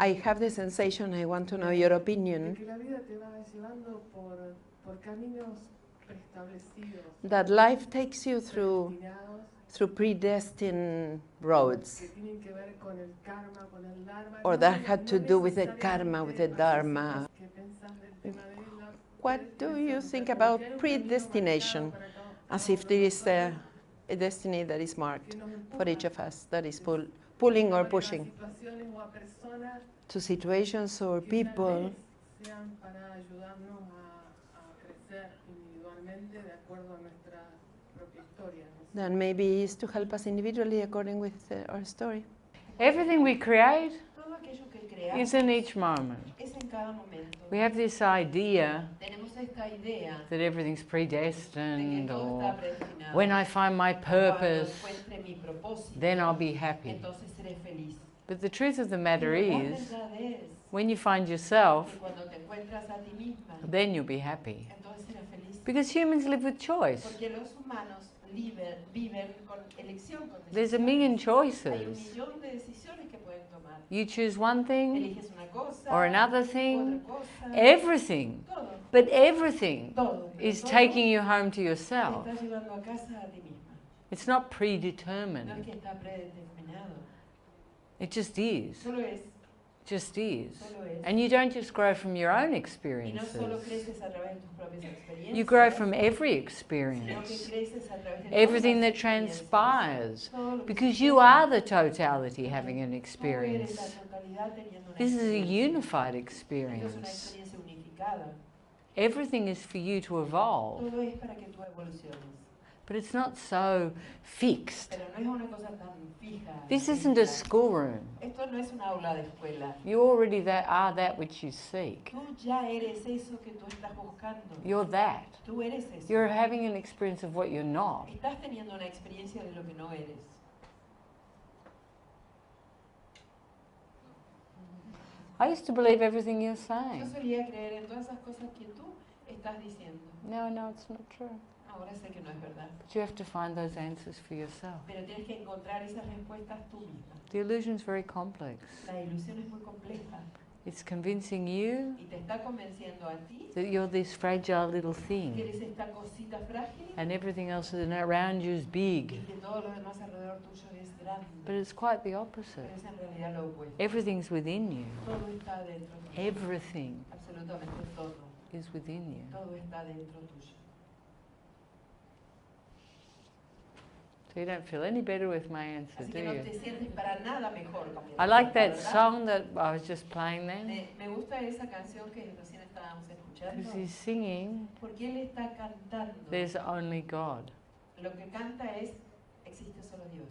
I have the sensation, I want to know your opinion, that life takes you through predestined roads, or that had to do with the karma, with the dharma. What do you think about predestination, as if there is a destiny that is marked for each of us, that is pulling or pushing to situations or people that maybe is to help us individually according with our story? Everything we create is in each moment. We have this idea that everything's predestined, or when I find my purpose, then I'll be happy. But the truth of the matter is, when you find yourself, then you'll be happy. Because humans live with choice. There's a million choices. You choose one thing or another thing, everything, but everything is taking you home to yourself. It's not predetermined. It just is. Just is. And you don't just grow from your own experiences. You grow from every experience, everything that transpires, because you are the totality having an experience. This is a unified experience. Everything is for you to evolve. But it's not so fixed. This isn't a schoolroom. You already are that which you seek. You're that. You're having an experience of what you're not. I used to believe everything you're saying. No, no, it's not true. Ahora sé que no es verdad. But you have to find those answers for yourself. Pero tienes que encontrar esas respuestas tú misma. The illusion is very complex. La ilusión es muy compleja. It's convincing you y te está convenciendo a ti that you're this fragile little que thing, eres esta cosita frágil and everything else around you is big. y que todo lo demás alrededor tuyo es grande. But it's quite the opposite. Pero es en realidad lo opuesto. Everything's within you. Todo está dentro tuyo. Everything Absolutamente todo. is within you. Todo está dentro tuyo. So you don't feel any better with my answer, Así do que no you? te sientes para nada mejor con mi I like respuesta, that ¿verdad? song that I was just playing then, Me gusta esa canción que recién estábamos escuchando. because he's singing, Porque él está cantando. there's only God. Lo que canta es, existe solo Dios.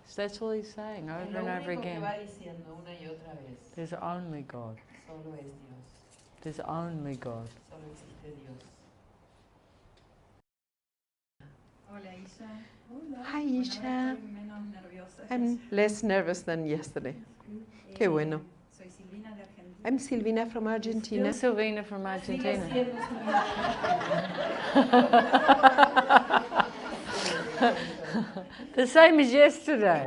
So that's all he's saying Es over lo and over único que again. va diciendo una y otra vez. There's only God. Solo es Dios. There's only God. Solo existe Dios. Hola Isha. Hola. Hi, Isha. Bueno, ahora estoy menos nerviosa. I'm less nervous than yesterday. Qué bueno. Soy Silvina de Argentina. I'm Silvina from Argentina. Still Silvina from Argentina. The same as yesterday.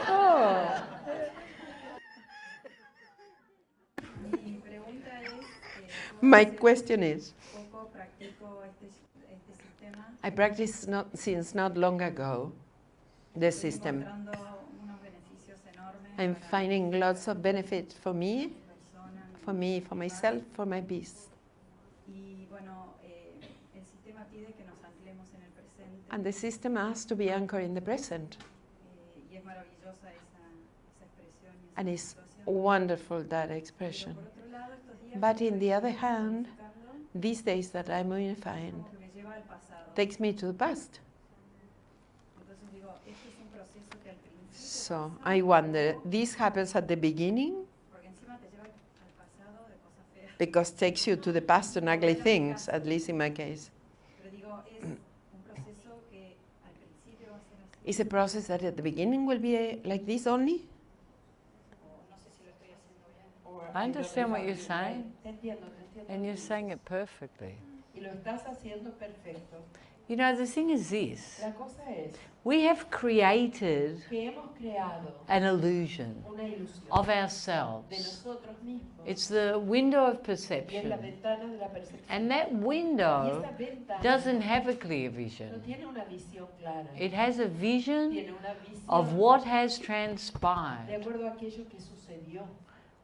Oh. Mi pregunta es, My question is, poco practico este sistema. I practiced since not long ago the Estoy system. encontrando unos beneficios enormes I'm para finding lots of benefit for me, mi persona, mi for myself, for my peace. Y bueno, el sistema pide que nos anclemos en el presente. And the system asks to be anchored in the present. Y es maravillosa esa expresión y esa And it's situación. wonderful, that expression. Pero por otro lado, estos días But que in the other estoy hand, practicando, these days that I'm unifying como que me lleva al pasado. takes me to the past. Entonces digo, este es un proceso que al principio So pasa, I wonder, this happens at the beginning porque encima te lleva al pasado de cosas feas. because it takes you to the past and ugly things, at least in my case. Pero digo, es un proceso que al principio va a ser así. Is a process that at the beginning will be like this only? O no sé si lo estoy haciendo bien. I understand what you're saying, Te entiendo, te entiendo. and you're saying it perfectly. Y lo estás haciendo perfecto. You know, the thing is this. La cosa es We have created que hemos creado an illusion una ilusión of de ourselves. nosotros mismos. It's the window of Y es la perception. ventana de la percepción. And that Y window esta ventana doesn't have a clear no vision. tiene una visión clara. It has a vision Tiene una visión of what has de transpired. acuerdo a aquello que sucedió.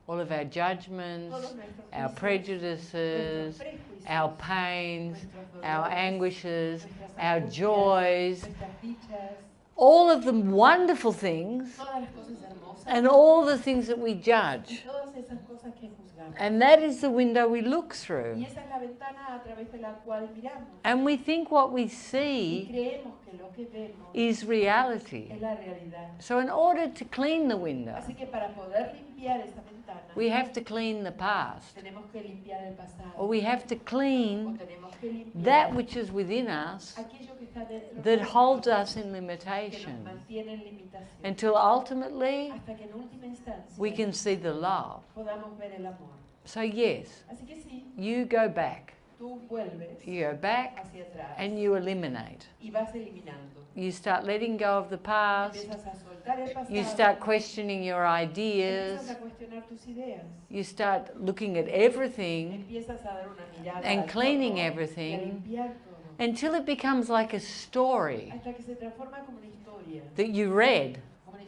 All of our judgments, Todos nuestros our juicios, prejudices, nuestros prejuicios, our pains, nuestros our dolores, anguishes, nuestras our angustias, joys, nuestras dichas, all of the wonderful things todas las cosas hermosas, and all the things that we y judge. todas esas cosas que juzgamos. And that is the window we look through. Y esa es la ventana a través de la cual miramos. And we think what we Y see creemos que lo que vemos is reality. es la realidad. So in order to clean the window, Así que para poder limpiar esa ventana, we have to clean the past. tenemos que limpiar el pasado. Or we have to O clean tenemos que limpiar that which is within us aquello que está dentro that nuestro, holds us in que nos limitation. mantiene en limitación. Until ultimately Hasta que en última instancia we can see the love. podamos ver el amor. So yes, Así que sí, you go back. tú vuelves You go back hacia atrás and you eliminate. y vas eliminando. You start letting go of the past. Empiezas a soltar el pasado, You start questioning your empiezas ideas. a cuestionar tus ideas, You start looking at everything empiezas a dar una mirada and al cleaning todo y a everything limpiar todo, until it becomes like a story hasta que se transforma como una historia that you read.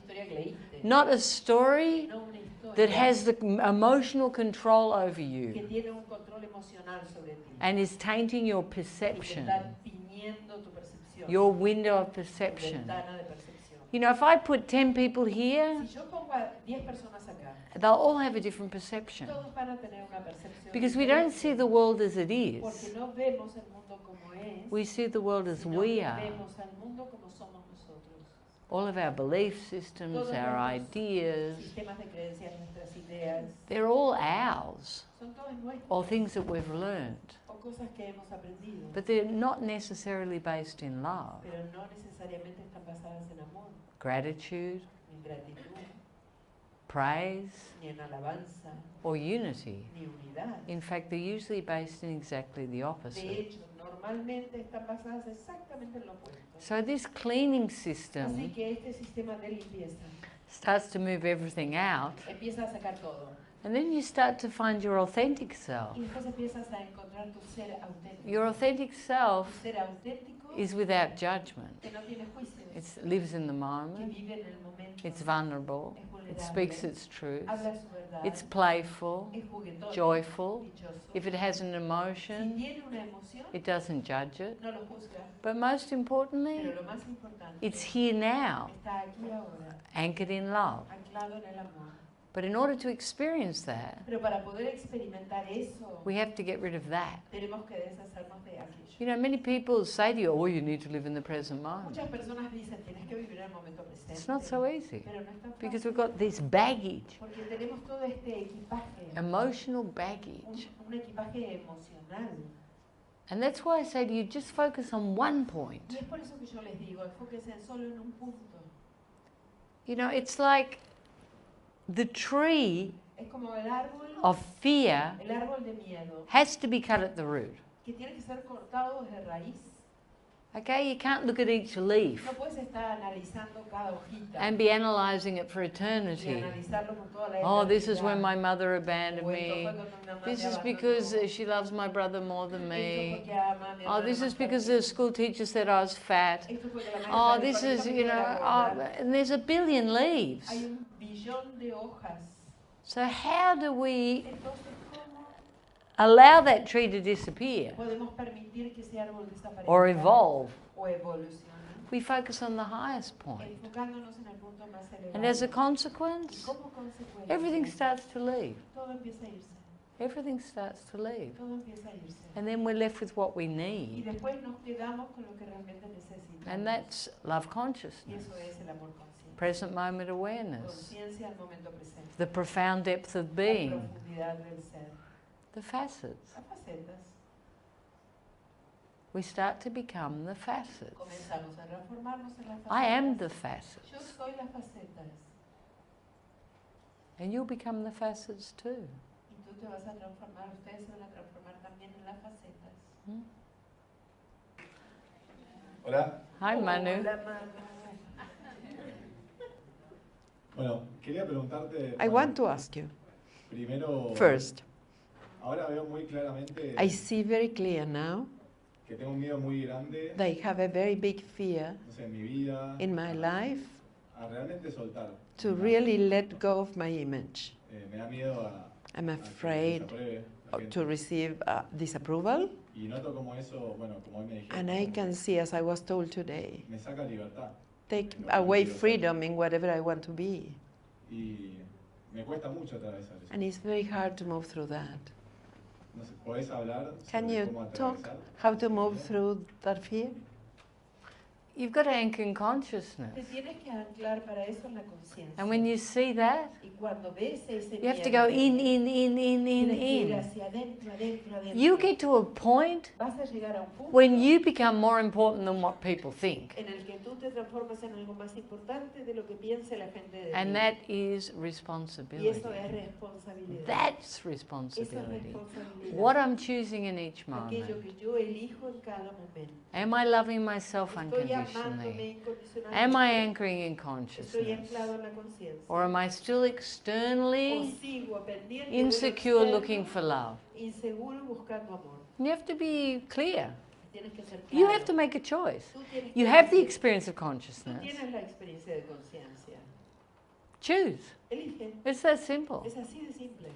que leíste, Not a story no una historia that has the emotional control over que you tiene un control emocional sobre ti and is tainting your y te perception, está tiñendo tu percepción, your window of tu perception. ventana de percepción. You know, if I put 10 people here, Si yo pongo a 10 personas acá, they'll all have a different perception todos van a tener una percepción because we don't diferente, see the world as it porque is. no vemos el mundo como es, We see the world as sino we que are. vemos al mundo como somos nosotros. All of our belief systems, Todos our nuestros ideas, sistemas de creencias, nuestras ideas, they're all ours son todas nuestras or things that we've learned. o cosas que hemos aprendido, But they're not necessarily based in love, pero no necesariamente están basadas en amor, gratitude, ni en gratitud, praise, ni en alabanza, or unity. ni unidad. In fact, they're usually based in exactly the De opposite. hecho, normalmente están basadas exactamente en lo opuesto. So this cleaning Así system que este sistema de limpieza starts to move everything out, empieza a sacar todo. and then you start to find your authentic self. Y después empiezas a encontrar tu ser auténtico. Your authentic Tu self ser auténtico is without judgment. que no tiene juicios, It lives in the que moment. vive en el momento, It's vulnerable. es It vulnerable, speaks its truth. habla su verdad, It's playful, es juguetón, joyful. dichoso. If it has an Si emotion, tiene una emoción, it doesn't judge it. no lo juzga. But most importantly, Pero lo más importante it's here now, está aquí ahora, anchored in love. anclado en el amor. But in order to experience that, Pero para poder experimentar eso, we have to get rid of that. tenemos que deshacernos de aquello. You know, many people say to you, oh, you need to live in the present moment. Muchas personas dicen, tienes que vivir el momento presente. It's not so easy Pero no es tan because fácil, we've got this baggage, porque tenemos todo este equipaje, emotional baggage. un equipaje emocional. And that's why I say to you, just focus on one point. Y es por eso que yo les digo, enfóquense solo en un punto. You know, it's like the tree Es como el árbol fear de miedo, has to be cut at the root. que tiene que ser cortado desde raíz. Okay, you can't look at each leaf No puedes estar analizando cada hojita and be analyzing it for y eternity. analizarlo por toda la Oh, this is eternidad. when my mother abandoned O esto me. fue cuando mi mamá This me is abandonó. because she loves my brother more than Esto me. porque ama a mi Oh, hermana this más is que a because mí. the school teacher said I was fat. Esto fue que la maestra Oh, del this colegio is, me you dijo know, que era oh, gorda. and there's a billion leaves. Hay un billón de hojas. So how do we Entonces, ¿cómo allow that tree to disappear podemos permitir que ese árbol desaparezca or evolve? o evolucione? We focus on the highest point. Enfocándonos en el punto más elevado. And as a Y consequence, como consecuencia, everything starts to leave. todo empieza a irse. Everything starts to leave. Todo empieza a irse. And then we're left with what we Y need. después nos quedamos con lo que realmente necesitamos. And that's love Y consciousness, eso es el amor consciente. present moment awareness, Conciencia al momento presente. the profound depth of La being, profundidad del ser. the facets. Las facetas. We start to become the facets. Comenzamos a transformarnos en las facetas. I am the facets. Yo soy las facetas. And you'll become the facets too. Y tú te vas a transformar, ustedes se van a transformar también en las facetas. Hola. Hi, Manu. Hola, Manu. Bueno, quería preguntarte. I want to ask you, Primero. first, Ahora veo muy claramente. I see very clear now Que tengo un miedo muy grande. that I have a very big fear No sé, en mi vida. in my life A realmente soltar. to really let go of my image. Me da miedo I'm a que afraid desapruebe la gente. to receive disapproval, Y noto como eso, bueno, como hoy me dijeron. and I como can que see, as I was told today, Me saca libertad. take en lo que away quiero ser. freedom in whatever I want to be. Y me cuesta mucho atravesar eso. And it's very hard to move through that. No sé, ¿podés hablar Can sobre you cómo talk atravesar? how to move through that fear? You've got to anchor in consciousness. Te tienes que anclar para eso en la conciencia. And when you see that, Y cuando ves ese you have to miedo, go in. tienes que ir hacia adentro, adentro, adentro. You get to a point Vas a llegar a un punto when you become more important than what people think. en el que tú te transformas en algo más importante de lo que piense la gente de And ti. that is Y responsibility. eso es responsabilidad. That's Eso es responsibility. responsabilidad. What I'm choosing in each Aquello moment. que yo elijo en cada momento. Am I loving myself Estoy amándome unconditionally? incondicionalmente. Am I anchoring in Estoy consciousness? anclado en la conciencia. Or am I still O externally sigo pendiente de lo insecure externo, looking for love? inseguro buscando amor. You have to be clear. Tienes que ser You claro. have to make a choice. Tú tienes You que have the elegir. experience of Tú consciousness. tienes la experiencia de conciencia. Choose. Elige. It's that simple. Es así de simple.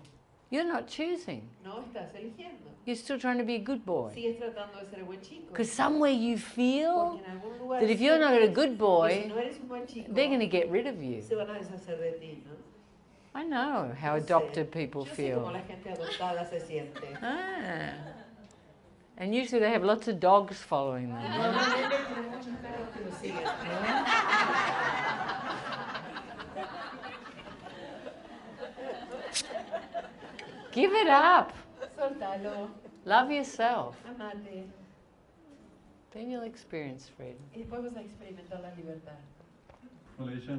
You're not choosing. No estás eligiendo. You're still trying to be a good boy. Sigues tratando de ser el buen chico. Because somewhere you Porque feel en algún lugar that if you're not a sientes good que si boy, no eres un buen chico, they're going to get rid of you. se van a deshacer de ti, ¿no? I know how Yo sé. adopted people Yo sé cómo feel. la gente adoptada se siente. Ah. And usually they have lots of dogs following them. Normalmente tiene muchos perros que lo siguen. Give it up. Soltalo, Love yourself. amate, Then you'll experience freedom. y después vas a experimentar la libertad. Hola, Isha.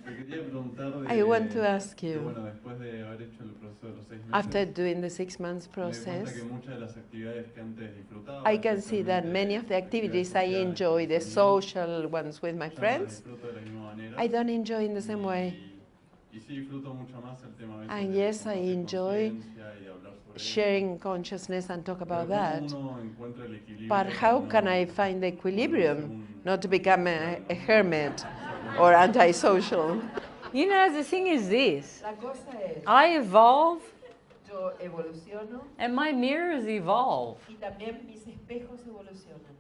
Te quería preguntar de, I want to ask que, you, bueno, después de haber hecho el proceso de los 6 meses, after doing the 6 months me di cuenta process, que muchas de las actividades que antes disfrutaba, I can see that many of the activities I enjoy, the social ones with my ya no las friends, disfruto de la misma manera. I don't enjoy in the same way. Y sí disfruto mucho más el tema a veces And de yes, I compartir enjoy conciencia y de hablar sobre sharing consciousness and talk eso. about Pero that. ¿cómo uno encuentra el equilibrio But para how no- can I find the no equilibrium, ser un- not to become a hermit or antisocial? You know, the thing is this. La cosa es, I evolve yo evoluciono and my mirrors evolve. y también mis espejos evolucionan.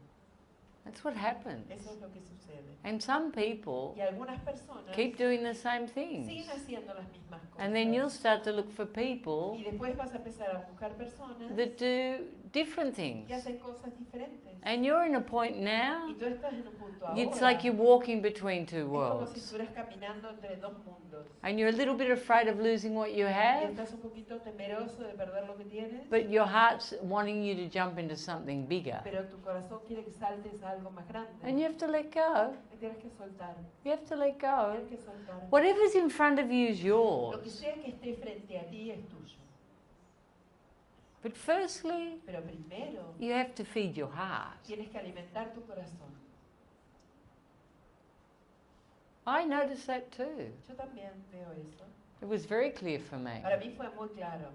That's what happens. Eso es lo que sucede. And some people Y algunas personas keep doing the same things. siguen haciendo las mismas cosas. And then you'll start to look for Y people después vas a empezar a buscar personas that do different things. que hacen cosas diferentes. And you're in a point now, Y tú estás en un punto ahora. it's like you're walking between two Es como si worlds. estuvieras caminando entre dos mundos. And you're a little bit afraid of losing what you Y have, estás un poquito temeroso de perder lo que tienes, but your heart's wanting you to jump into something bigger. pero tu corazón quiere que saltes a algo más grande. And you have to let go. Y tienes que soltar. You have to let go. Tienes que soltar. Whatever's in front of you is Lo que yours. sea que esté frente a ti es tuyo. But firstly, Pero primero you have to feed your heart. tienes que alimentar tu corazón. I noticed that too. Yo también veo eso. It was very clear for me. Para mí fue muy claro.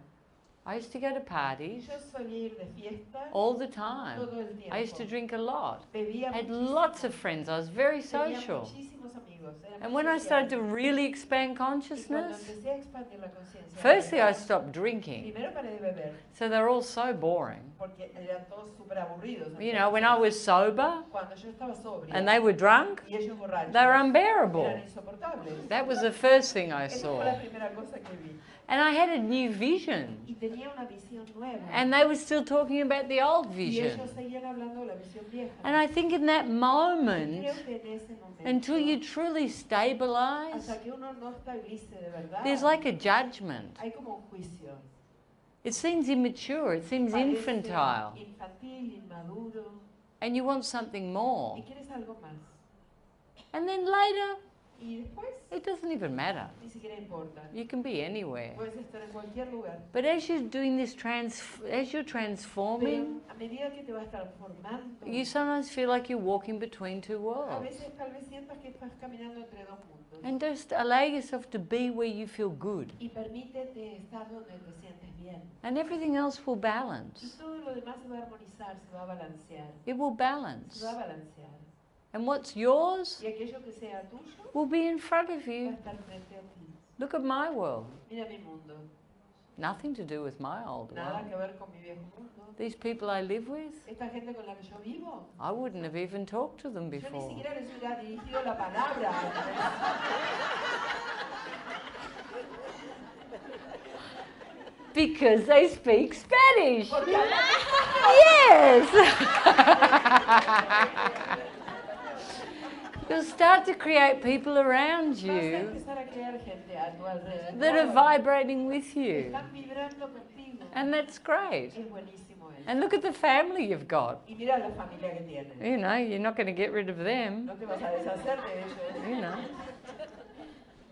I used to go to parties Yo solía ir de fiesta all the time. todo el tiempo. I used to drink a lot. Bebía I had muchísimo. lots of friends. I was very Tenía social. muchísimos amigos. Era And muy when I started to sociable. really expand Y cuando consciousness, empecé a expandir la conciencia, firstly I stopped drinking. primero paré de beber, So they're all so boring. porque eran todos súper aburridos. You know, when I was sober Cuando yo estaba sobria and they were drunk, y ellos borrachos, they were eran unbearable. insoportables. That was the first thing I Esa fue la saw. primera cosa que vi. And I had a new vision. Y tenía una visión nueva. And they were still talking about the old y vision. ellos seguían hablando de la visión vieja. And I think in that Y moment, creo que en ese momento, until you truly stabilize, hasta que uno no estabilice de verdad, there's like a judgment. hay como un juicio. It seems immature, it seems Parece infantile, infantil, inmaduro, and you want something y more. quieres algo más. And then later, Y después, it doesn't even matter. ni siquiera importa. You can be anywhere. Puedes estar en cualquier lugar. But as you're doing this as you're transforming, Pero a medida que te vas transformando, you sometimes feel like you're walking between two a worlds. veces tal vez sientas que estás caminando entre dos mundos. And just allow yourself to be where you feel good. Y permítete estar donde te sientes bien. And everything else will Y balance. todo lo demás se va a armonizar, se va a balancear. It will Se balance. va a balancear. And what's yours Y aquello que sea tuyo will be in front of va a you. estar frente a ti. Look at my world. Mira mi mundo. Nothing to do with my old Nada world. que ver con mi viejo mundo. These people I live with, Esta gente con la que yo vivo, I wouldn't have even talked to them yo ni before. siquiera les hubiera dirigido la palabra. Because they speak Spanish. Porque hablan Yes. You'll start to create people around Vas a you empezar a crear gente a tu alrededor. that are vibrating with you. Están vibrando contigo. And that's great. Es buenísimo eso. And look at the family you've got. Y mira la familia que tienes. You know, you're not going to get rid of them. No te vas a deshacer de ellos. You know.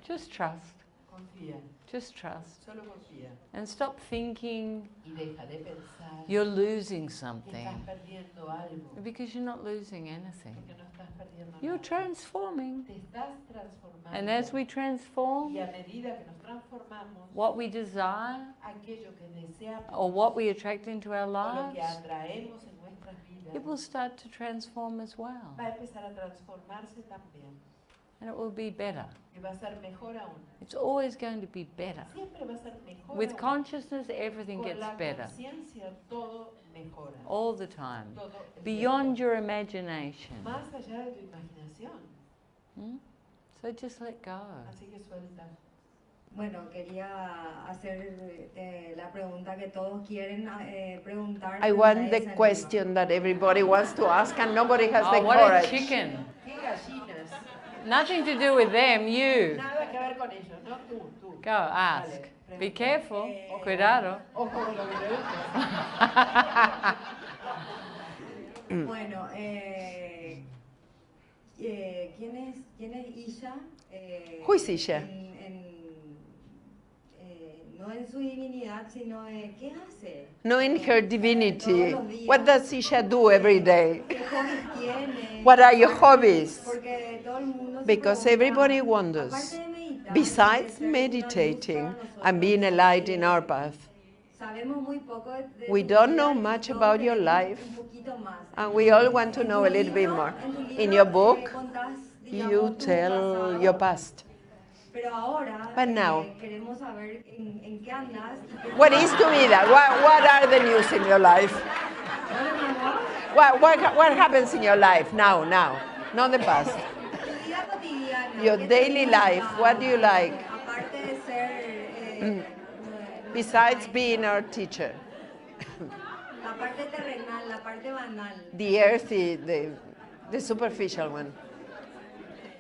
Just trust. Confía. Just trust. Solo confía. And stop thinking Y deja de pensar you're losing que something. estás perdiendo algo. Because you're not losing anything. Porque no estás perdiendo You're nada. transforming. Te estás transformando. And as we transform, Y a medida que nos transformamos, what we desire aquello que deseamos or what we attract into our o lo lives, que atraemos en nuestras vidas it will start to transform as well. va a empezar a transformarse también. And it will be better. Y va a ser mejor aún. It's always going to be better. Siempre va a ser mejor With aún. consciousness, everything Con gets la better. conciencia todo mejora. All the time. Todo es Beyond mejor. your imagination. Más allá de tu imaginación. Hmm? So just let go. Así que suelta. Bueno, quería hacer la pregunta que todos quieren preguntar. I pero want nadie the se anima. question that everybody wants to ask and nobody has the Oh, what a courage. chicken. ¿Qué gallinas? Nothing to do with them, you. Nada que ver con ellos, no tú. Go, ask. Dale, Be pregunta. careful. Cuidado. Ojo con lo que preguntas. Bueno, ¿quién es Isha? Who is Isha? No en su divinidad, sino ¿qué hace? No, in her divinity. Todos los días. What does Isha do every day? ¿Qué hobbies tiene? What are your hobbies? Porque todo el mundo se Because pregunta, everybody wonders, aparte de meditar, besides de ser una luz meditating para nosotros, and being a light in our path, sabemos muy poco de we tu don't vida know y much todos about your queremos life, un poquito más. and we all want to En know tu a little bit libro- more. en tu libro, In your book, contás, digamos, you tu tell pasado, your past. Pero ahora But now- queremos saber en qué andas. Y qué What is tu vida? What are the news in your life? What happens in your life now, not the past? Tu vida cotidiana. Your ¿qué te daily gusta? life, what do you like? Aparte de ser... Besides being our teacher. La parte terrenal, la parte banal. The earthy, the superficial one.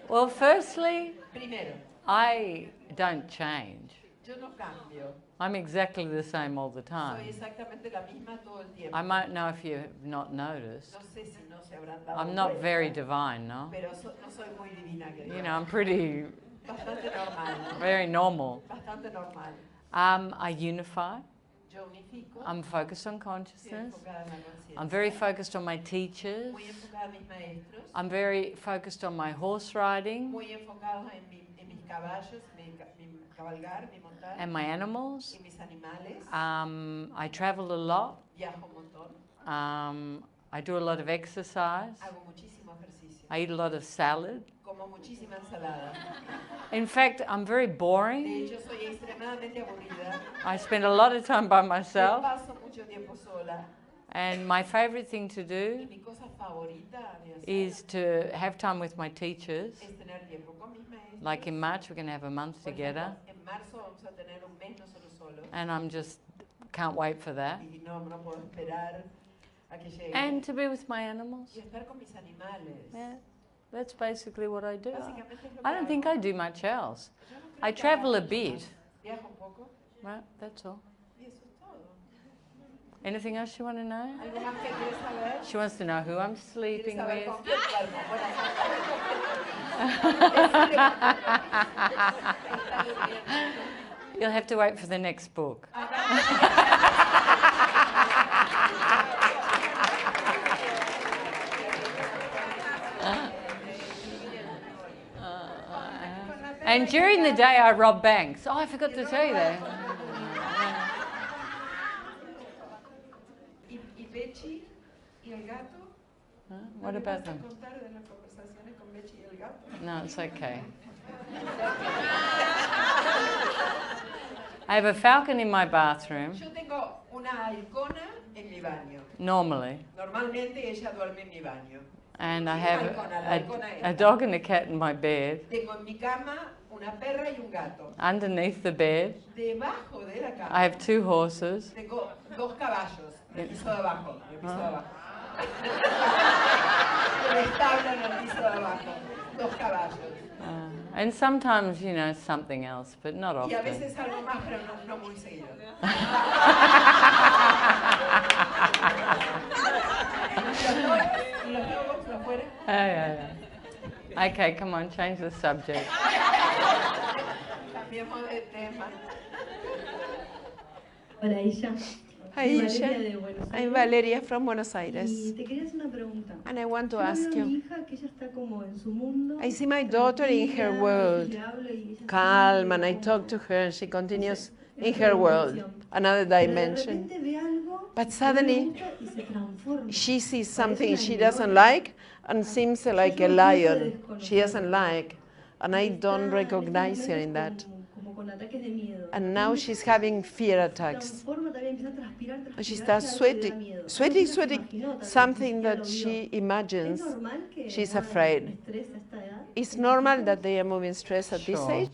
Well, firstly, Primero, I don't change. yo no cambio. I'm exactly the same all the Soy time. exactamente la misma todo el tiempo. I might know if you have not noticed. No sé si no se habrán dado I'm not cuenta, very divine, no? pero no soy muy divina, que You digamos. know, I'm pretty, Bastante normal. very normal. Bastante normal. I unify. Yo unifico. I'm focused on Estoy consciousness. enfocada en la conciencia. I'm very focused on my teachers. Muy enfocada en mis maestros. I'm very focused on my horse riding Muy enfocada en mis caballos, mi cabalgar, mi montar. and my animals. Y mis animales. I travel a lot. Viajo un montón. I do a lot of exercise. Hago muchísimo ejercicio. I eat a lot of salad. Como muchísima ensalada. In fact, I'm very De boring. hecho, soy extremadamente aburrida. I spend a lot of time by Yo myself. paso mucho tiempo sola. And my favorite thing to Y do mi cosa favorita de hacer is to have time with my teachers. es tener tiempo con mis maestros. Like in March, we're going to have a month Por together. ejemplo, en marzo vamos a tener un mes nosotros solos. And I'm just can't wait for that. Y no puedo esperar a que llegue. And to be with my animals. Y estar con mis animales. Yeah, that's basically what I do. Básicamente es lo I que don't think hago. I do much else. Yo no creo I que travel haga a mucho bit. más. Viajo un poco Right, that's all. y eso es todo. Anything else you want to know? ¿Algo más que quieres saber? She wants to know who I'm ¿Quieres sleeping saber with. con quién duermo? Bueno, You'll have to wait for the next book. And during the day I rob banks. Oh, I forgot to tell you that. ¿Y Bechi y el gato? Huh? What about them? ¿Contar de las conversaciones con Bechi y el gato? No, it's okay. I have a falcon in my bathroom, Yo tengo una halcona en mi baño. normally, Normalmente ella duerme en mi baño. and I Sí, have halcona, la halcona a esta. dog and a cat in my bed. Tengo en mi cama una perra y un gato. Underneath the bed, Debajo de la I cama have 2 horses. tengo 2 caballos en el piso de abajo. En el piso de abajo. En el establo en el piso de abajo. 2 caballos. And sometimes, you know, something else, but not Y a often. veces algo más, pero no muy seguido. ¿Y los lobos afuera? Yeah. Okay, come on, change the subject. Cambiemos de tema. Hola Isha. Hi, Soy Isha. Valeria de Buenos I'm Aires. Valeria from Buenos Y Aires. te quería hacer una pregunta. And I want to Yo la ask veo a mi you, hija que ella está como en su mundo. I see my daughter in her tranquila, world, le hablo y ella calm, sigue and I como- talk to her, and she continues in otra her world, dimensión. another Pero de dimension. repente ve algo But que no le suddenly, gusta y se transforma. she sees Parece something una she doesn't leona. like and seems like a Yo no lion puedo she doesn't like, and I Y está don't en recognize estos her in that. momentos como con ataques de miedo. And now she's having fear attacks. Transforma, también empieza a transpirar, And she transpirar, starts que algo le da sweating, miedo. sweating, Algo que ella se sweating, imaginó, tal vez, something ni siquiera that lo she vio. imagines. ¿Es normal que She's muevan afraid. estrés a esta edad? It's normal that they are moving stress at this Sure. age.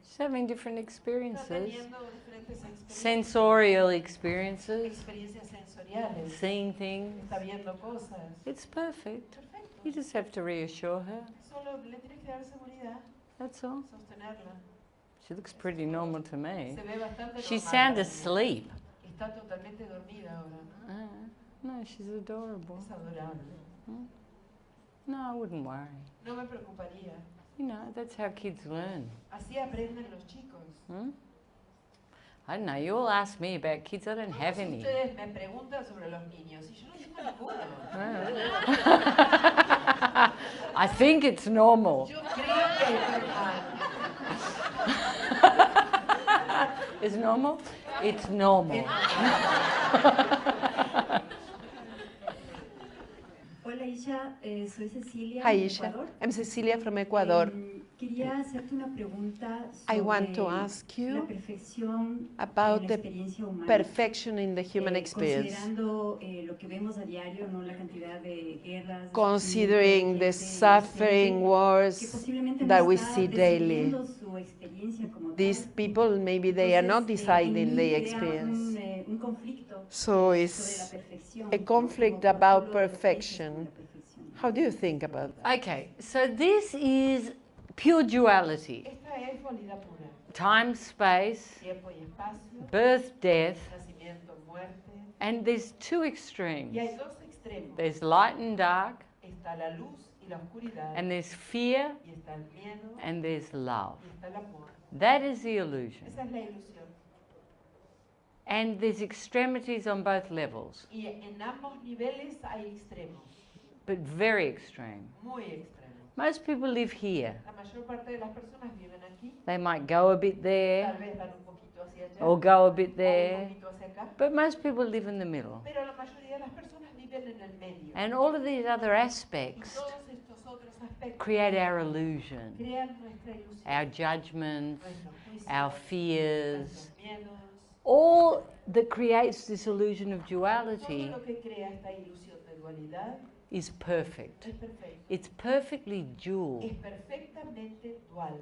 She's having different Está experiences, teniendo diferentes experiencias. sensorial experiences, Experiencias sensoriales. seeing things. Está viendo cosas. It's perfect. Perfecto. You just have to reassure her. Solo le tienes que dar seguridad, That's all. sostenerla. She looks pretty normal to me. Se ve bastante She's normal sound para mí. asleep. Está totalmente dormida ahora. No, she's adorable. Es adorable. No, I wouldn't worry. No me preocuparía. You know, that's how kids learn. Así aprenden los chicos. I don't know, you all ask me about kids, I don't have Todos any. ustedes me preguntan sobre los niños y yo no tengo ninguno. I think it's normal. Yo creo que es normal. It's normal? It's normal. Hola Isha, soy Cecilia Hi, de Isha. Ecuador. I'm Cecilia from Ecuador. Quería hacerte una pregunta I want to sobre ask la you perfección about en la the experiencia humana. perfection in the human experience. Considerando lo que vemos a diario, no la cantidad de guerras, Considering the sufrimiento, suffering gente que wars posiblemente no that we está see daily. decidiendo su experiencia como These tal. people, maybe they are not Entonces, deciding en mí the crea experience. un conflicto So sobre la it's perfección, a conflict como about tú lo defines perfection. como la perfección. How do you think about that? Okay, so this is pure duality. Esta es dualidad pura. Time, space, Tiempo y espacio, birth, death, nacimiento, muerte. and there's 2 extremes. Y hay dos extremos. There's light and dark, Está la luz y la oscuridad. and there's fear, Y está el miedo and there's love. y está el amor. That is the illusion. Esa es la ilusión. And there's extremities on both levels, Y en ambos niveles hay extremos, but very extreme. muy extremos. Most people live here. La mayor parte de las personas viven aquí. They might go a bit there Tal vez van un poquito hacia allá. or go a bit o un there, poquito hacia acá. but most people live in the middle. Pero la mayoría de las personas viven en el medio. And all of these other Y aspects todos estos otros aspectos create our illusion, crean nuestra ilusión, our judgments, nuestros juicios, our fears, nuestros miedos. all that creates this illusion of Todo duality lo que crea esta ilusión de dualidad is perfect. es perfecto. It's perfectly dual. Es perfectamente dual.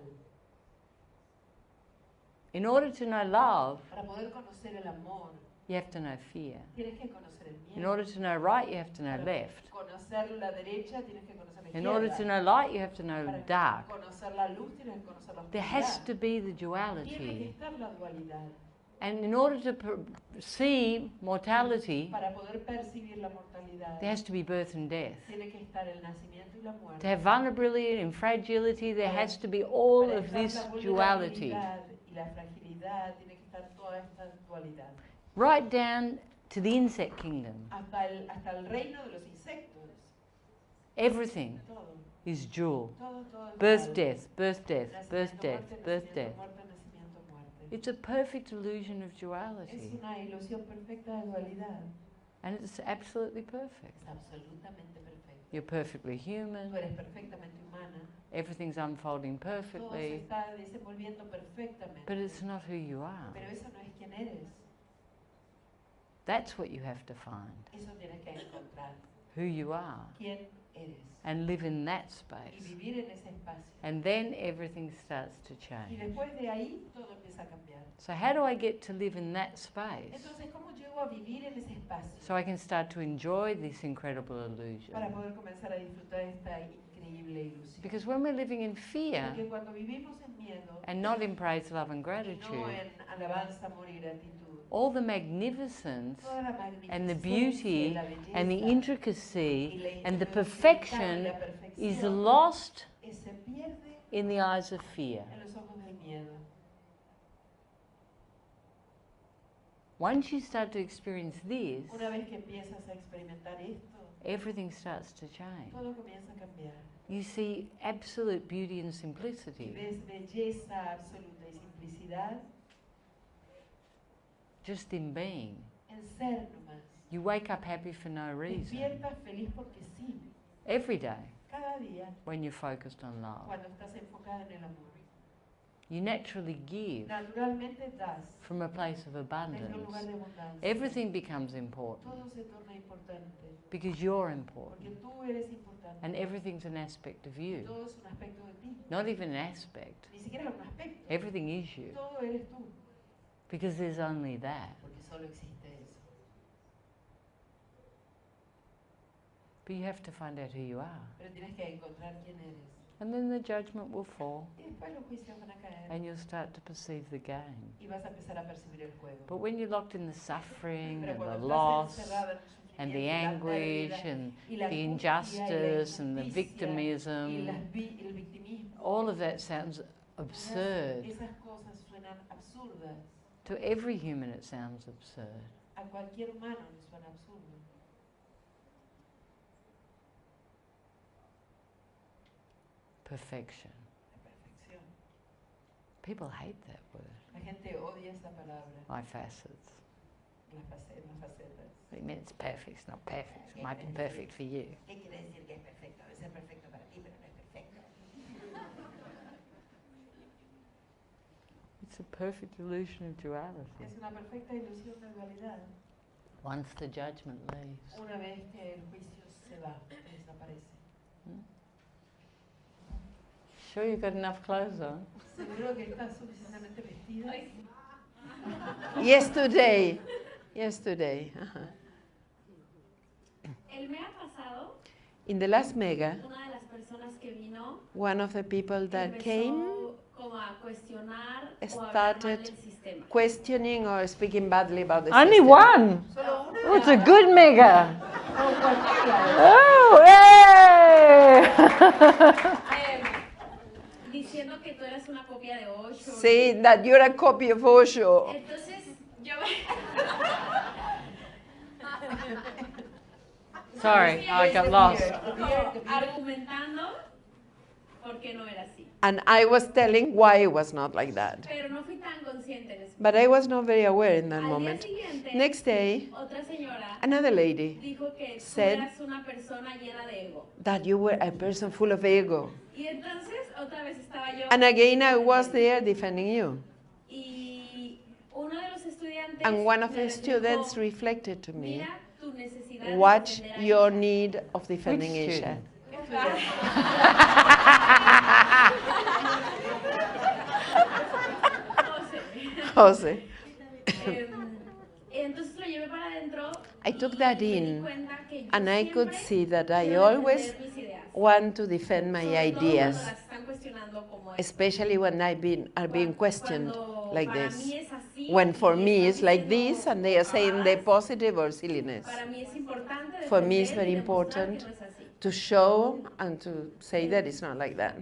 In order to know love, Para poder conocer el amor, you have to know fear. tienes que conocer el miedo. In order to know right, you have to know Para left. conocer la derecha, tienes que conocer la In izquierda. order to know light, you have to know Para dark. conocer la luz, tienes que conocer la There oscuridad. has to be the Tiene que duality. estar la dualidad. And in order to see mortality, Para poder percibir la mortalidad, there has to be birth and death. tiene que estar el nacimiento y la muerte. To have vulnerability and fragility, there has to be all Para of estar this la duality. vulnerabilidad y la fragilidad, tiene que estar toda esta dualidad. Right down to the insect kingdom. Hasta el reino de los insectos. Everything Todo. is dual. Todo es Birth, dual. death, birth, death, birth, Nacimiento, death, muerte, birth, nacimiento, death. muerte, nacimiento, muerte. It's a perfect illusion of Es duality. una ilusión perfecta de dualidad. And it's absolutely perfect. Es absolutamente perfecto. You're perfectly human. Tú eres perfectamente humana. Everything's unfolding Todo se perfectly. está desenvolviendo perfectamente. But it's not who you are. Pero eso no es quien eres. That's what you have to find. Eso tienes que encontrar. Who you are. Quién eres. And live in that Y space. vivir en ese espacio. And then everything starts to Y change. después de ahí todo empieza a cambiar. So how do I get to live in that space Entonces, ¿cómo llego a vivir en ese espacio? so I can start to enjoy this incredible illusion? Para poder comenzar a disfrutar esta increíble ilusión. Because when we're living in fear Porque cuando vivimos en miedo and not in praise, love and y no gratitude, en alabanza, amor y gratitud, all the magnificence toda la and the magnificencia y beauty la and the belleza intricacy y la and the intricacidad y perfection la is perfección lost se pierde in the eyes of fear. en los ojos del miedo. Once you start to experience this, Una vez que empiezas a experimentar esto, everything starts to change. todo comienza a cambiar. You see absolute beauty and Y simplicity ves belleza absoluta y simplicidad just in being. en ser nomás. You wake up happy for no reason Despiertas feliz porque sí, every day cada día, when you're focused on love. cuando estás enfocada en el amor. You naturally give Naturalmente das from a place of desde un abundance. lugar de abundancia. Everything becomes important Todo se torna importante because you're porque important tú eres importante. and everything's an aspect of you. Todo es un aspecto de ti. Not even an aspect. Ni siquiera un aspecto. Everything is you Todo eres tú. because there's only that. Porque solo existe eso. But you have to find out who you are. Pero tienes que encontrar quién eres. And then the judgment will fall Y después los juicios van a caer. and you'll start to perceive the game. Y vas a empezar a percibir el juego. But when you're locked in the suffering Pero and cuando the estás loss encerrada en el and sufrimiento the y la anguish pérdida and y la the angustia y la injustice and the injusticia y victimism, el victimismo, all of that sounds todas absurd. esas cosas suenan absurdas. To every human it sounds absurd. A cualquier humano le suena absurdo. Perfection. La perfección. People hate that word. La gente odia esa palabra. My facets. Las facetas. What do you mean it's perfect? It's not perfect. It might be perfect for you. ¿Qué quiere decir que es perfecto? Debe ser perfecto para ti, pero no es perfecto. It's a perfect illusion of duality. Es una perfecta ilusión de dualidad. Once the judgment leaves. Una vez que el juicio se va, desaparece. Sure you've got enough clothes on? Seguro que estás suficientemente vestida. Yesterday. Yesterday. El mes pasado, In the last mega, una de las personas que vino one of the people that came empezó como a cuestionar o a hablar mal started del sistema. questioning or speaking badly about the Only system. one! Solo una. Oh, it's a good mega! O cualquiera. Oh, hey! Diciendo que tú eres una copia de Osho. Saying that you're a copy of Osho. Entonces, yo Sorry, I got lost. argumentando porque no era así. And I was telling why it was not like that. Pero no fui tan consciente en eso. But I was not very aware in that Al día moment. siguiente, Next day, otra señora another lady dijo que tú said eras una persona llena de ego. that you were a person full of ego. Y entonces otra vez estaba yo. And again, I was there defending you. Y uno de los estudiantes And one of me the dijo, students reflected to me, mira tu necesidad de watch defender a your Isha". need of defending Which Isha. student? Jose. Entonces lo llevé para adentro. I took that y me di in, cuenta que yo and I could siempre see that I quiero always defender mis ideas. want to defend my Sobre todo cuando ideas, las están cuestionando como es. especially when are being questioned Cuando like para this. mí es así, When for me it's like this and they are saying they're positive or silliness. For me it's very important to show and to say that it's not like that.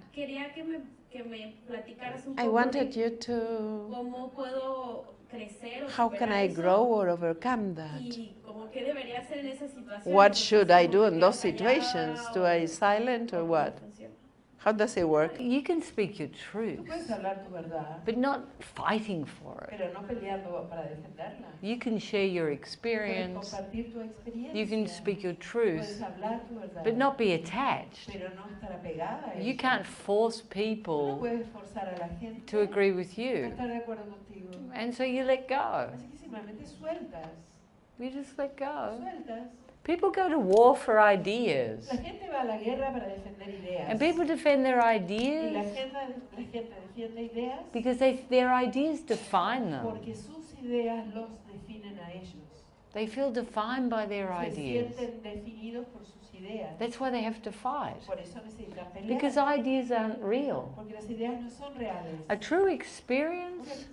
I wanted you to, how can I grow or overcome that? What should I do in those situations? Do I silent or what? How does it work? You can speak your truth, but not fighting for it. You can share your experience, you can speak your truth, but not be attached. You can't force people to agree with you. And so you let go. You just let go. People go to war for ideas. And people defend their ideas because their ideas define them. They feel defined by their ideas. That's why they have to fight. Because ideas aren't real. A true experience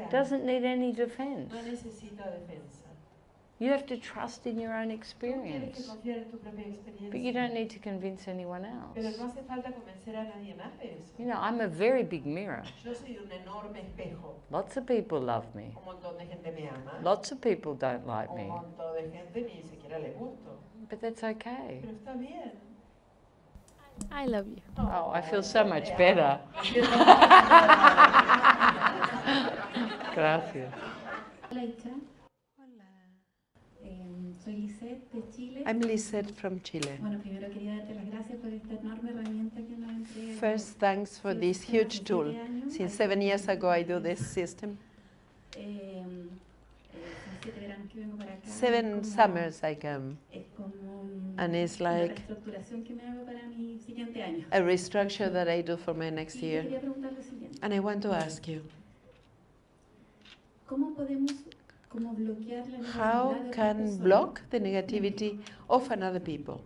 doesn't need any defense. You have to trust in your own experience. But you don't need to convince anyone else. You know, I'm a very big mirror. Lots of people love me. Lots of people don't like me. But that's okay. I love you. Oh, I feel so much better. Gracias. Soy Lisette de Chile. I'm Lisette from Chile. Bueno, primero quería darte las gracias por esta enorme herramienta que nos entrega. First, thanks for this huge tool. Since 7 years ago, I do this system. 7 summers I come. And it's like a restructure that I do for my next year. And I want to ask you, how can block the negativity of another people?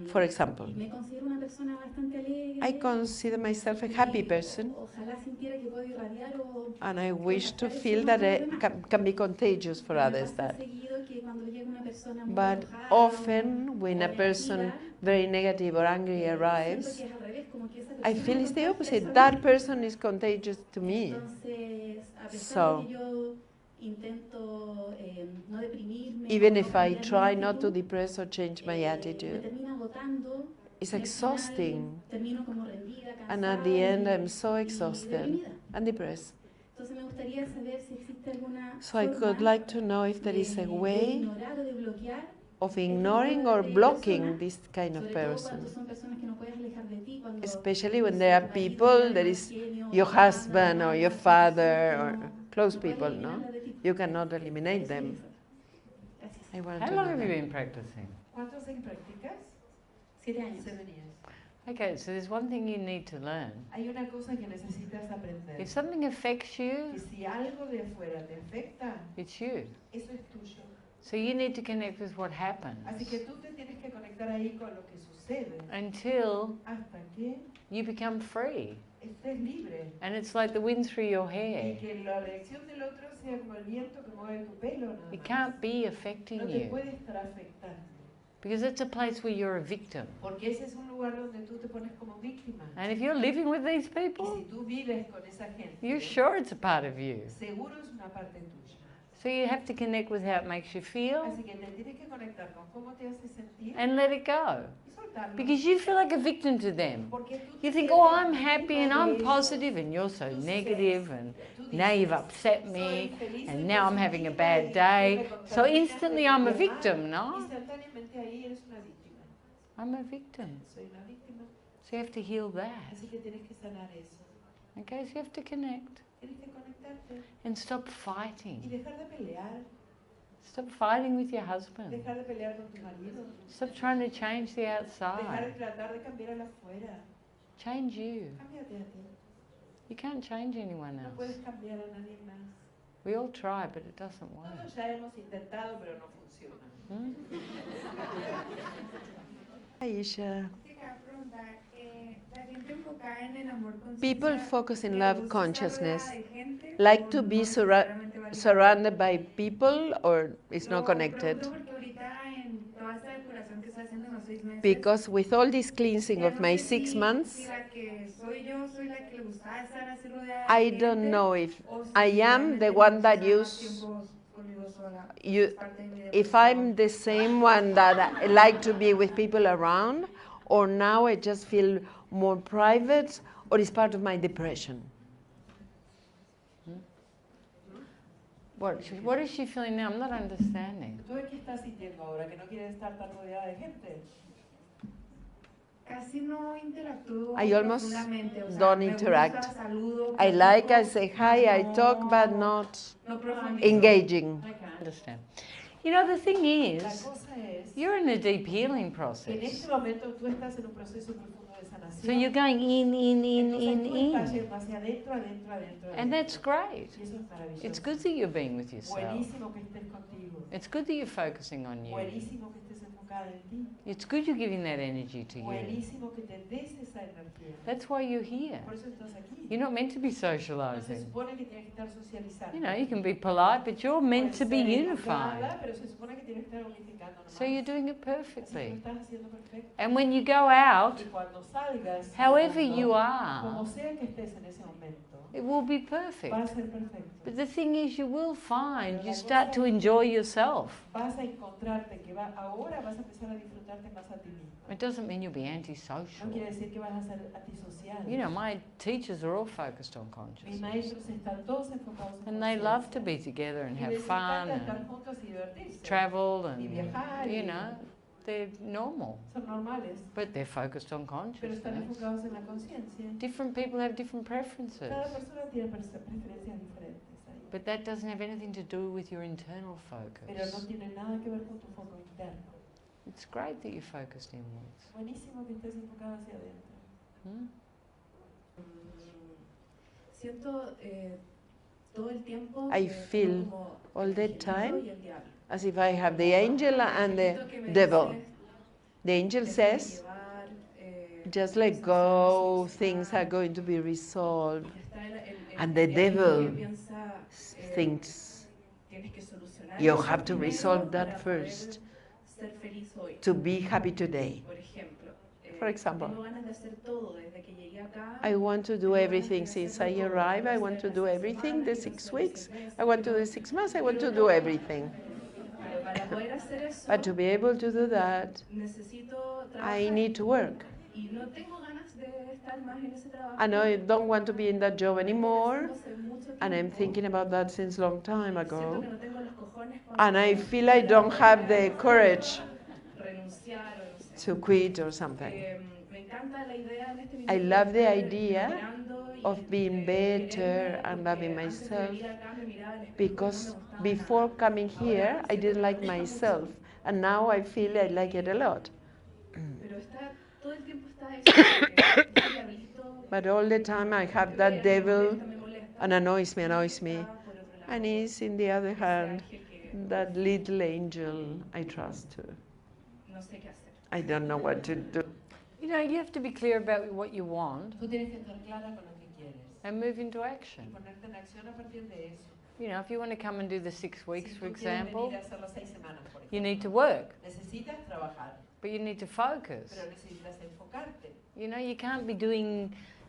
For example, I consider myself a happy person, and I wish to feel that I can be contagious for others. But often, when a person very negative or angry arrives, I feel it's the opposite. That person is contagious to me. So, even if I try not to depress or change my attitude, it's exhausting. And at the end, I'm so exhausted and depressed. So I would like to know if there is a way of ignoring or blocking this kind of person. Especially when there are people, there is your husband or your father or close people, no? You cannot eliminate them. How long have you been practicing? 7 años. Okay, so there's one thing you need to learn. Hay una cosa que necesitas aprender. If something affects you, Que si algo de afuera te afecta, it's you. eso es tuyo. So you need to connect with what happens. Así que tú te tienes que conectar ahí con lo que sucede. Until hasta que you become free. Estés libre. And it's like the wind through your hair. Y que la reacción del otro sea como el viento que mueve tu pelo. Nada más. It can't be affecting No te you. puede estar afectando. Because it's a place where you're a victim. Porque ese es un lugar donde tú te pones como víctima. And if you're living with these Y people, si tú vives con esa gente, you're sure it's a part of you. seguro es una parte tuya. So you have to connect with how it makes you feel Así que te tienes que conectar con cómo te hace sentir and let it go. y soltarlo. Because you feel like a victim to them. Porque tú You te think, sientes oh, I'm happy and víctima I'm de eso. positive and you're so Tú negative dices, and tú now you've dices, upset soy me feliz, and soy now I'm having a positiva bad y tú day. me So contaminas instantly de I'm a mal. victim, no? Instantáneamente ahí eres una víctima. I'm a victim. Soy una víctima. So you have to heal that. Así que tienes que sanar eso. Okay, so you have to connect Tienes que conectarte and stop y fighting. dejar de pelear. Stop fighting with your husband. Dejar de pelear con tu marido. Stop trying to change the Dejar de outside. tratar de cambiar al afuera. Change you. Cámbiate a ti. You can't change anyone No else. puedes cambiar a nadie más. We all try, but it doesn't work. Todos ya hemos intentado, pero no funciona. Hmm? Aisha. People focus in love consciousness, like to be surrounded by people, or it's not connected? Because with all this cleansing of my 6 months, I don't know if I am the one that if I'm the same one that I like to be with people around, or now I just feel more private, or it's part of my depression. What is she feeling now? I'm not understanding. ¿Tú qué estás sintiendo ahora? ¿Que no quieres estar tan rodeada de gente? Casi no interactúo I almost profundamente, o sea, don't me interact. gusta, saludo, I like, I say hi, I talk, but not engaging. I can understand. You know, the thing La is, cosa es you're in a deep healing que en process. este momento tú estás en un proceso profundo de sanación. So you're going in. Entonces tú estás yendo hacia adentro, adentro, adentro, And that's adentro. great. Y eso es maravilloso. It's good that you're being with yourself. Buenísimo que estés contigo. It's good that you're focusing on you. Buenísimo que estés enfocada en ti. It's good you're giving that energy to you. Buenísimo que te des esa energía. That's why you're here. Por eso estás aquí. You're not meant to be No se socializing. supone que tienes que estar socializando. You know, you can be polite, but you're meant to be Puedes ser unified. educada, pero se supone que tienes que estar unificando nomás. So you're doing it Así que lo perfectly. estás haciendo perfecto. And when you go out, Y cuando salgas, however al mundo, you are, como sea que estés en ese momento, it will be va a perfect. ser perfecto. But the thing is, you will find you start to enjoy yourself. Vas a encontrarte que ahora vas a empezar a disfrutarte más a ti mismo. It doesn't mean you'll be No antisocial. quiere decir que vas a ser antisocial. You know, my teachers are all focused on Mis consciousness. maestros están todos enfocados en And they love to conciencia. be together and Y have les fun encanta estar and juntos y divertirse. travel Y and, viajar you y- know, they're normal. Son normales, But they're focused on pero están consciousness. enfocados en la conciencia. Different people have different preferences. Cada persona tiene preferencias diferentes ahí. But that doesn't have anything to do with your internal Pero no focus. tiene nada que ver con tu foco interno. It's great that you're focused inwards. Buenísimo que estés enfocado hacia adentro. Hmm? Siento todo el tiempo I que feel tengo como all el the angelito time y el diablo. as if I have the angel and the Siento que me devil. dice, The angel "Déjate says, llevar, just let go, things are going to be resolved. y está And the diablito devil que piensa, thinks tienes que solucionar you eso have to primero resolve para that poder first ser feliz hoy. to be happy today. Por ejemplo, For example, tengo ganas de hacer todo desde que llegué acá. I want to do everything since I arrive. I want to do everything the 6 weeks. I want to do 6 months. I want to do everything. Pero para poder hacer eso, But to be able to do that, necesito I trabajar. need to work. Y no tengo ganas de estar más en ese trabajo. And I don't want to be in that job anymore. Hace mucho And I'm tiempo. thinking about that since long time Siento ago. que no tengo los cojones And I para feel I don't have the courage renunciar o no sé. to quit or something. Me encanta la idea en este I minuto love de the estar idea mejorando y of being de better quererme, and porque loving antes de myself. venir acá me miraba al espejo y no Because me gustaba before nada. coming here, I didn't like myself. And now I feel I like it a lot. Pero todo el tiempo está eso, ese diablito, But all the time I have that devil me molesta. and annoys me. Está por otro lado, And he's, in the other ese hand, ángel que that little angel I trust to. no sé qué hacer. I don't know what to do. You know, you have to be clear about what you want Tú tienes que estar clara con lo que quieres and move into y action. ponerte en acción a partir de eso. You know, if you want to come and do the 6 weeks, Si for tú quieres example, venir a hacer las 6 semanas, por you ejemplo, need to work, necesitas trabajar, but you need to focus. pero necesitas enfocarte. You know, you can't be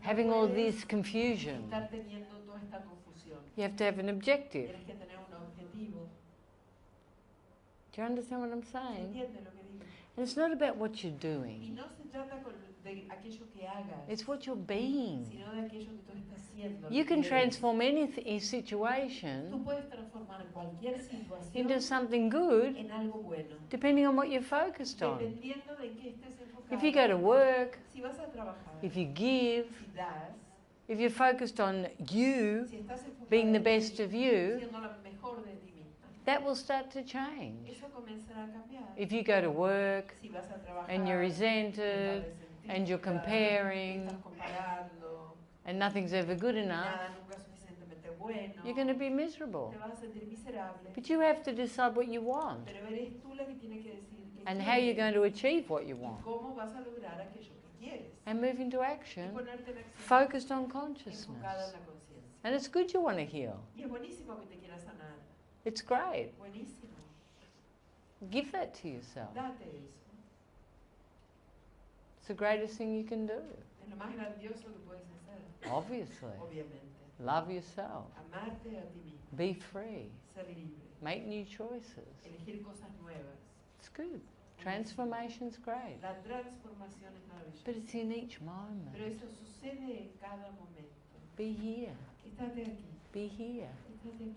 having all this confusion. Estar teniendo toda esta confusión. You have to have an objective. Tienes que tener un objetivo. Do you understand what I'm ¿Se saying? entiende lo que digo? And it's not about what you're Y doing, no se trata de aquello que hagas, it's what you're being. sino de aquello que tú estás haciendo. You lo can que eres. transform any Tú situation puedes transformar cualquier situación into something good en algo bueno, depending on what you're focused on. dependiendo de en qué estés enfocado. If you go to work, Si vas a trabajar, if you give, si das, if you're focused on you si estás enfocado being the en best ti, of you, siendo la mejor de ti misma, that will start to change. eso comenzará a cambiar. If you go to work Si vas a trabajar and you're y resented estás and you're resentida, comparing estás comparando, and nothing's ever good enough, nada nunca es suficientemente bueno, you're going to be miserable. te vas a sentir miserable. But you have to decide what you want Pero eres tú la que tiene que decir qué and how you're quieres going to achieve what you y want. cómo vas a lograr aquello que quieres. And move into Y action ponerte en acción focused on enfocada en consciousness. la conciencia. And it's good you want to heal. Y es buenísimo que te quieras sanar. It's great. Buenísimo. Give that to yourself. Date eso. It's the greatest thing you can do. Es lo más grandioso que puedes hacer. Obviously. Obviamente. Love yourself. Amarte a ti mismo. Be free. Ser libre. Make new choices. Elegir cosas nuevas. It's good. Transformation's great. La transformación es maravillosa. But it's in each moment. Pero eso sucede en cada momento. Be here. Estate aquí. Be here. Estate aquí.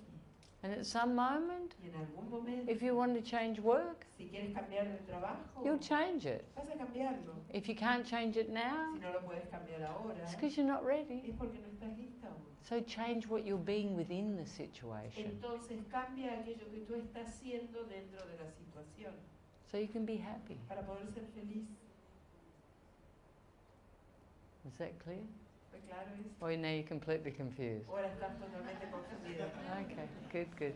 And at some moment, Y en algún momento, if you want to change work, si quieres cambiar de trabajo, you'll change it. vas a cambiarlo. If you can't change it now, Si no lo puedes cambiar ahora, it's because you're not ready. es porque no estás lista aún. So change what you're being within the situation Entonces cambia aquello que tú estás siendo dentro de la situación so you can be happy. para poder ser feliz. Is that clear? ¿Fue claro eso? Or now you're completely confused? Ahora estás totalmente confundida. Okay, good, good.